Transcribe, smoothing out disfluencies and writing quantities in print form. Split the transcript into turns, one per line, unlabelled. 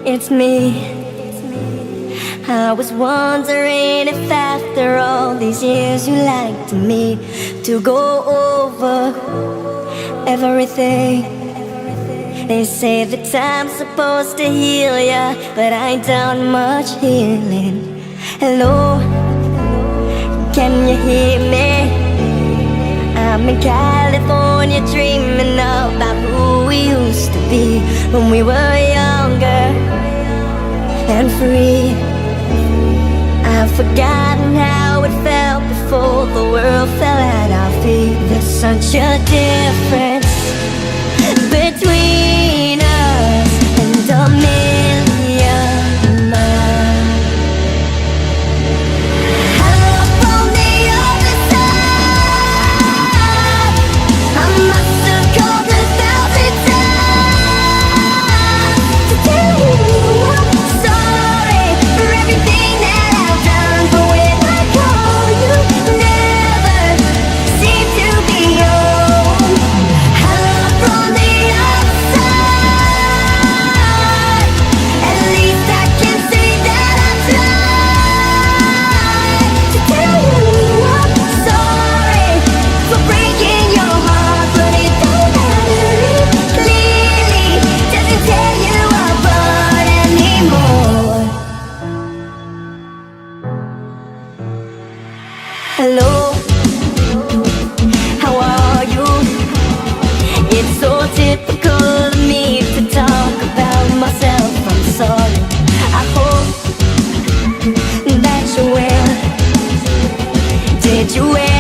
it's me. I was wondering if after all these years you'd like to me to go over everything. They say that time's supposed to heal ya, but I ain't done much healing. Hello, can you hear me? I'm in California dreaming about who we used to be when we were younger and free. I've forgotten how it felt before the world fell at our feet. There's such a difference between us and a million miles. Hello from the other side. I must have called 1,000 times to tell you I'm sorry for everything that I've done. But when I call, you never seem to be home. Hello from the other side. At least I can say that I tried to tell you I'm sorry for breaking your heart, but it don't matter. It clearly doesn't tear you apart anymore. Hello, how are you? It's so typical of me to talk about myself. I'm sorry. I hope that you will. Did you ever